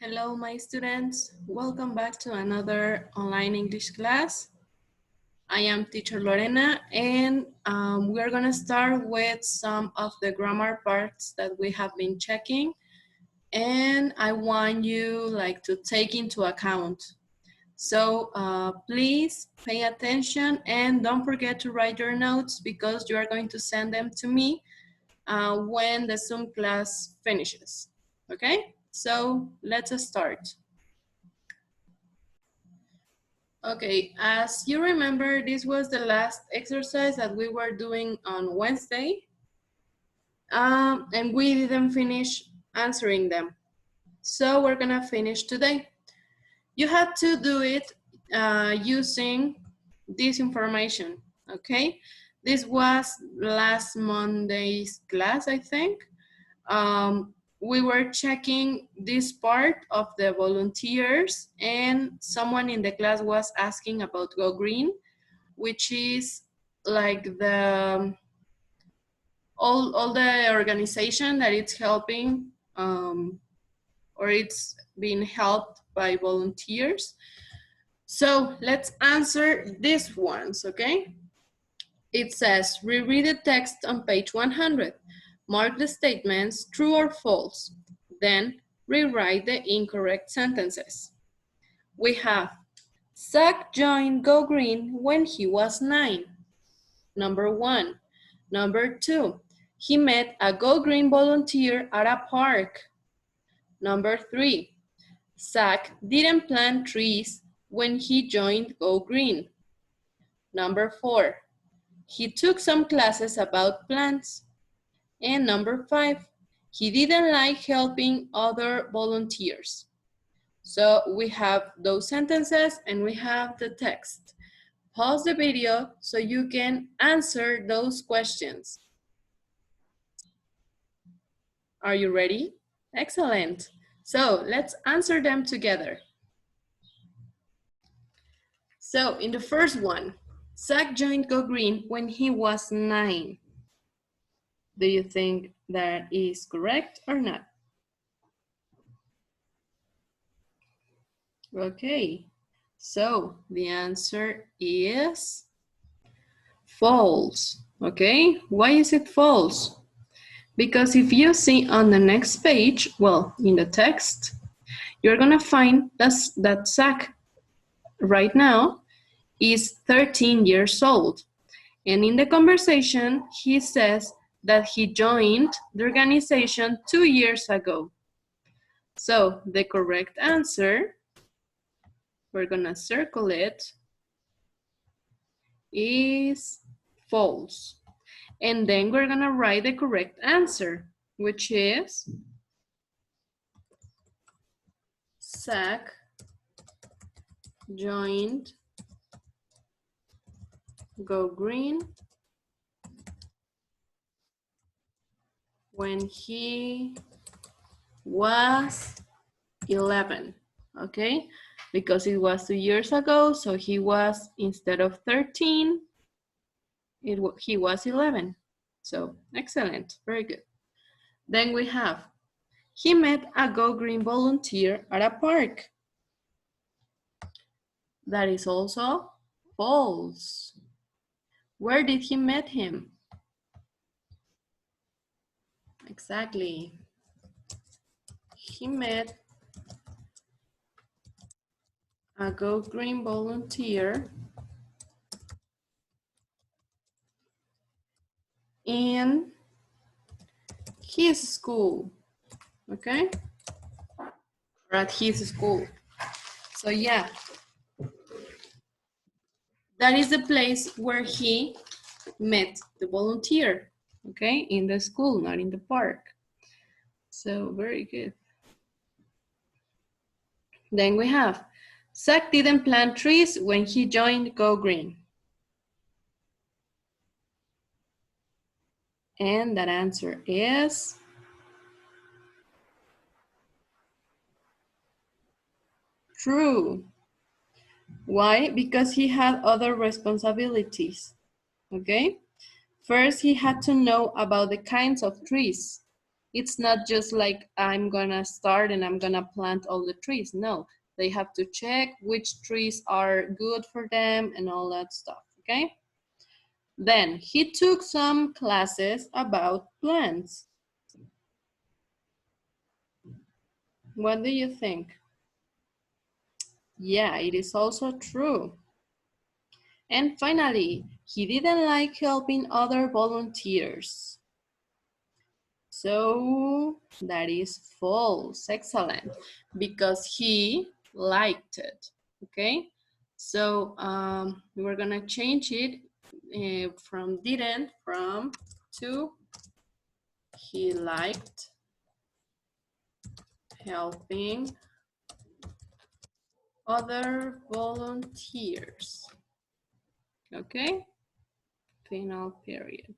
Hello, my students. Welcome back to another online English class. I am teacher Lorena, and we're going to start with some of the grammar parts that we have been checking. And I want you to take into account. So please pay attention and don't forget to write your notes because you are going to send them to me when the Zoom class finishes. Okay? So let's start. Okay, as you remember, this was the last exercise that we were doing on Wednesday, and we didn't finish answering them. So we're gonna finish today. You have to do it using this information, okay? This was last Monday's class, I think. We were checking this part of the volunteers, and someone in the class was asking about Go Green, which is like the all the organization that it's helping or it's being helped by volunteers. So let's answer these ones, okay? It says, reread the text on page 100. Mark the statements true or false. Then rewrite the incorrect sentences. We have, Zach joined Go Green when he was 9. Number 1. Number 2. He met a Go Green volunteer at a park. Number 3. Zach didn't plant trees when he joined Go Green. Number 4. He took some classes about plants. And number 5, he didn't like helping other volunteers. So we have those sentences and we have the text. Pause the video so you can answer those questions. Are you ready? Excellent. So let's answer them together. So in the first one, Zach joined Go Green when he was 9. Do you think that is correct or not? Okay, so the answer is false. Okay, why is it false? Because if you see on the next page, well, in the text, you're gonna find that Zach right now is 13 years old. And in the conversation, he says that he joined the organization 2 years ago. So the correct answer, we're gonna circle it, is false. And then we're gonna write the correct answer, which is Zach joined Go Green when he was 11, okay? Because it was 2 years ago, so he was, instead of 13, he was 11. So excellent, very good. Then we have, he met a Go Green volunteer at a park. That is also false. Where did he meet him? Exactly. He met a Go Green volunteer in his school, okay? Or at his school. So yeah, that is the place where he met the volunteer, okay? In the school, not in the park. So very good. Then we have, Zach didn't plant trees when he joined Go Green. And that answer is true. Why? Because he had other responsibilities, okay? First, he had to know about the kinds of trees. It's not just like I'm gonna start and I'm gonna plant all the trees. No, they have to check which trees are good for them and all that stuff, okay? Then he took some classes about plants. What do you think? Yeah, it is also true. And finally, he didn't like helping other volunteers. So that is false. Excellent. Because he liked it. Okay. So we're going to change it from didn't from to he liked helping other volunteers. Okay. Final period.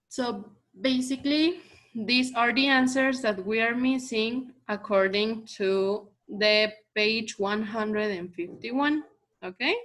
So basically, these are the answers that we are missing according to the page 151, okay?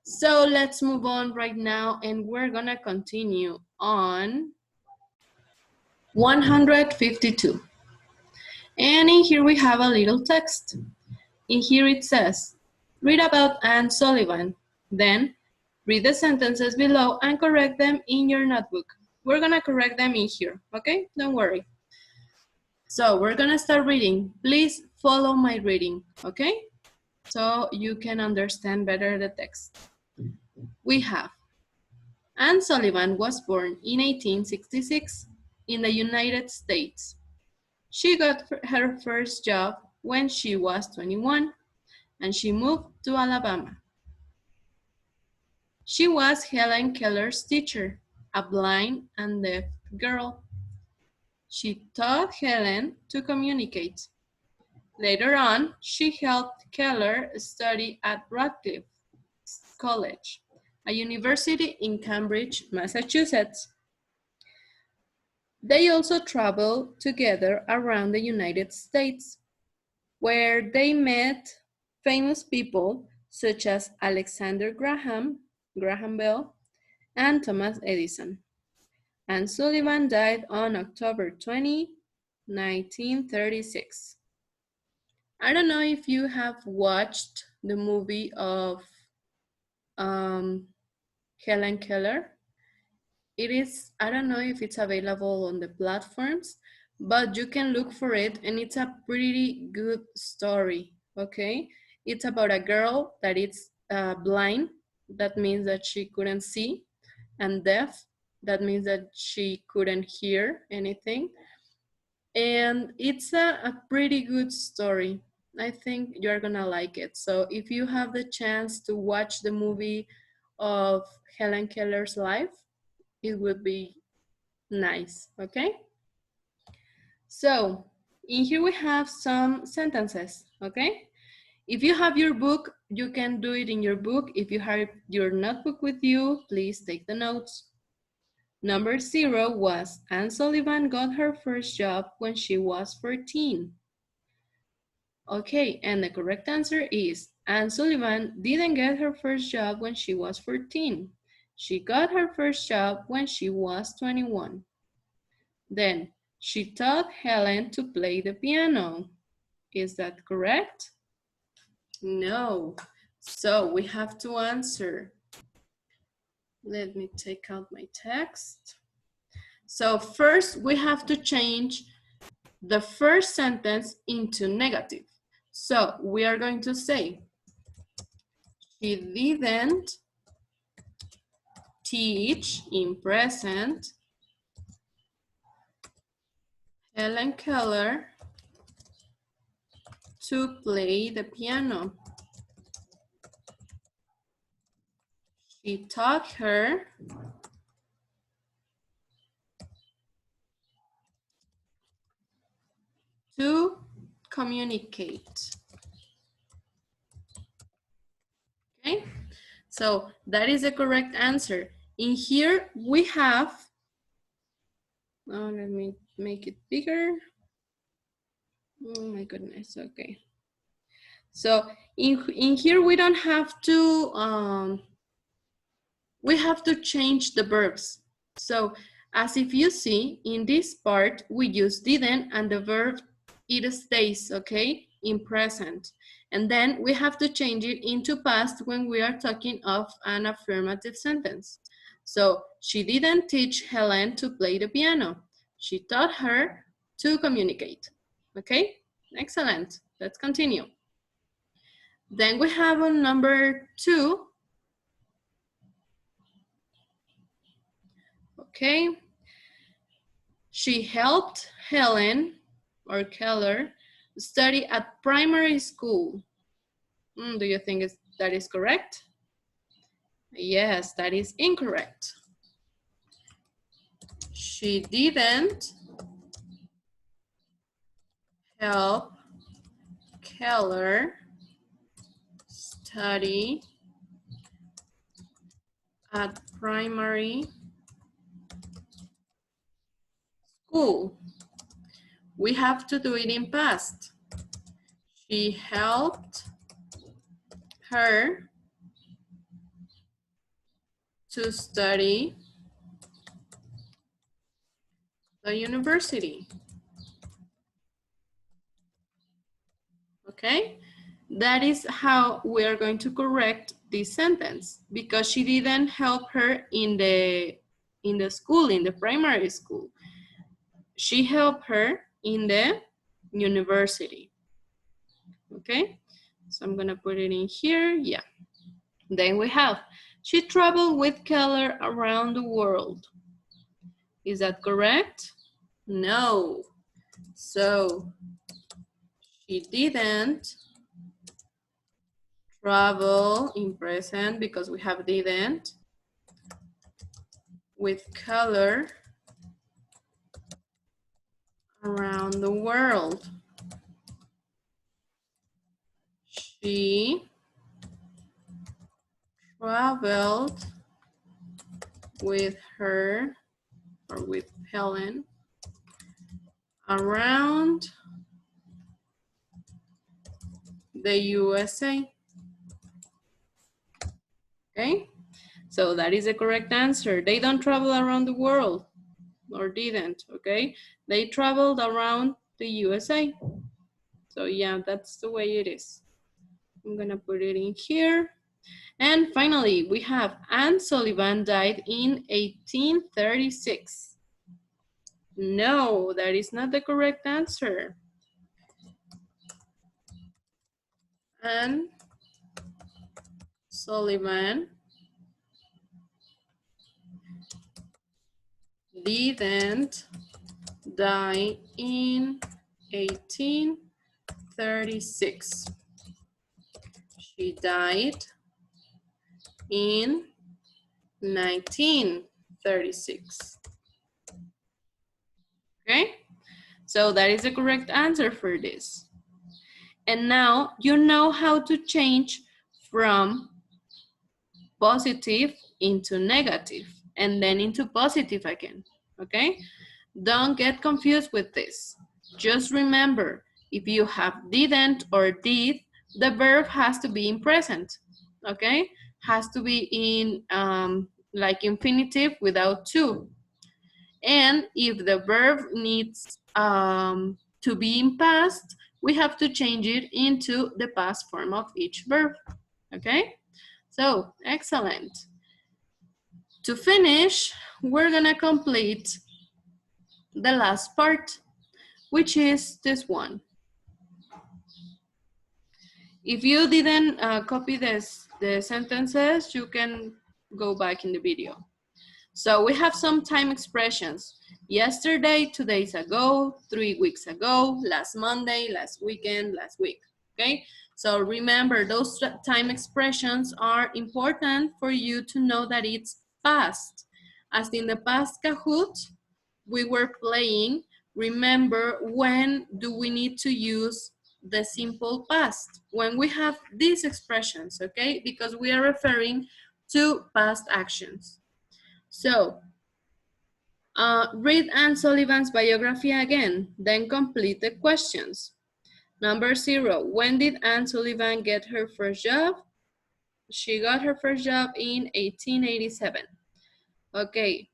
So let's move on right now and we're gonna continue on 152. And in here we have a little text. In here it says, read about Anne Sullivan. Then read the sentences below and correct them in your notebook. We're gonna correct them in here, okay? Don't worry. So we're gonna start reading. Please follow my reading, okay? So you can understand better the text. We have, Anne Sullivan was born in 1866 in the United States. She got her first job when she was 21 and she moved to Alabama. She was Helen Keller's teacher, a blind and deaf girl. She taught Helen to communicate. Later on, she helped Keller study at Radcliffe College, a university in Cambridge, Massachusetts. They also traveled together around the United States, where they met famous people such as Alexander Graham Bell, and Thomas Edison. Anne Sullivan died on October 20, 1936. I don't know if you have watched the movie of Helen Keller. It is, I don't know if it's available on the platforms, but you can look for it and it's a pretty good story, okay? It's about a girl that is blind, that means that she couldn't see, and deaf, that means that she couldn't hear anything. And it's a pretty good story. I think you're gonna like it. So if you have the chance to watch the movie of Helen Keller's life, it would be nice, okay? So in here we have some sentences, okay? If you have your book, you can do it in your book. If you have your notebook with you, please take the notes. Number 0 was, Anne Sullivan got her first job when she was 14. Okay, and the correct answer is, Anne Sullivan didn't get her first job when she was 14. She got her first job when she was 21. Then, she taught Helen to play the piano. Is that correct? No. So we have to answer. Let me take out my text. So first we have to change the first sentence into negative. So we are going to say, she didn't teach in present Helen Keller to play the piano. She taught her to communicate. Okay, so that is the correct answer. In here we have, oh, let me make it bigger. Oh my goodness, okay. So in here we don't have to, we have to change the verbs. So As if you see, in this part, we use didn't and the verb it stays, okay, in present. And then we have to change it into past when we are talking of an affirmative sentence. So, she didn't teach Helen to play the piano. She taught her to communicate. Okay, excellent. Let's continue. Then we have on number 2. Okay. She helped Helen or Keller study at primary school. Do you think that is correct? Yes, that is incorrect. She didn't help Keller study at primary school. We have to do it in past. She helped her to study the university. Okay, that is how we are going to correct this sentence, because she didn't help her in the school, in the primary school. She helped her in the university. Okay, so I'm gonna put it in here. Yeah. Then we have, she traveled with Keller around the world. Is that correct? No. So she didn't travel in present because we have didn't with Keller around the world. She traveled with her or with Helen around the USA. Okay, so that is the correct answer. They don't travel around the world, or didn't, okay? They traveled around the USA. So yeah, that's the way it is. I'm gonna put it in here. And finally, we have Anne Sullivan died in 1836. No, that is not the correct answer. Anne Sullivan didn't die in 1836. She died in 1936. Okay, so that is the correct answer for this. And now you know how to change from positive into negative and then into positive again, okay? Don't get confused with this. Just remember, if you have didn't or did, the verb has to be in present, okay? Has to be in like infinitive without to. And if the verb needs to be in past, we have to change it into the past form of each verb, okay? So, excellent. To finish, we're gonna complete the last part, which is this one. If you didn't copy the sentences, you can go back in the video. So we have some time expressions. Yesterday, 2 days ago, 3 weeks ago, last Monday, last weekend, last week, okay? So remember, those time expressions are important for you to know that it's past. As in the past Kahoot, we were playing, remember when do we need to use the simple past? When we have these expressions, okay? Because we are referring to past actions. So, read Anne Sullivan's biography again, then complete the questions. Number 0, when did Anne Sullivan get her first job? She got her first job in 1887. Okay,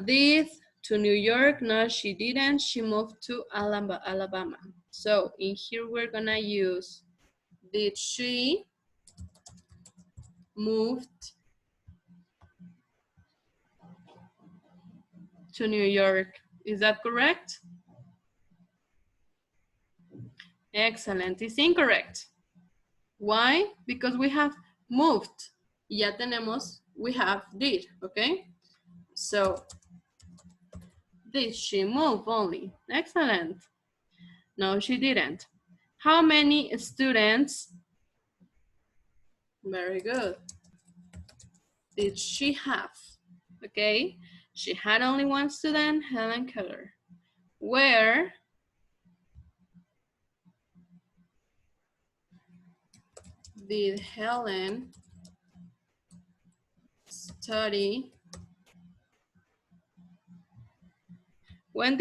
Did to New York? No, she didn't. She moved to Alabama. So in here we're gonna use did she moved to New York? Is that correct? Excellent. It's incorrect. Why? Because we have moved. Ya tenemos, we have did, okay? So, did she move only? Excellent. No, she didn't. How many students? Very good. Did she have? Okay, she had only one student, Helen Keller. Where did Helen study? Where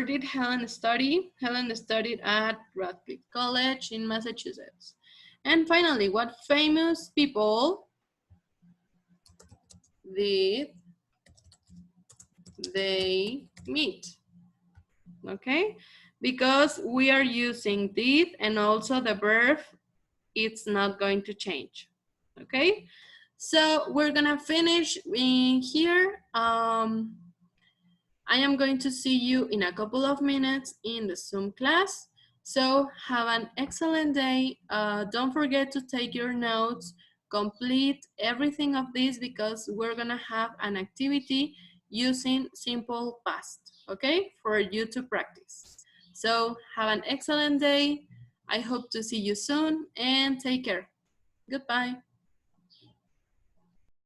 did Helen study? Helen studied at Radcliffe College in Massachusetts. And finally, what famous people did they meet? Okay, because we are using did and also the verb, it's not going to change. Okay, so we're gonna finish in here. I am going to see you in a couple of minutes in the Zoom class. So have an excellent day. Don't forget to take your notes, complete everything of this because we're gonna have an activity using simple past, okay, for you to practice. So have an excellent day. I hope to see you soon and take care. Goodbye.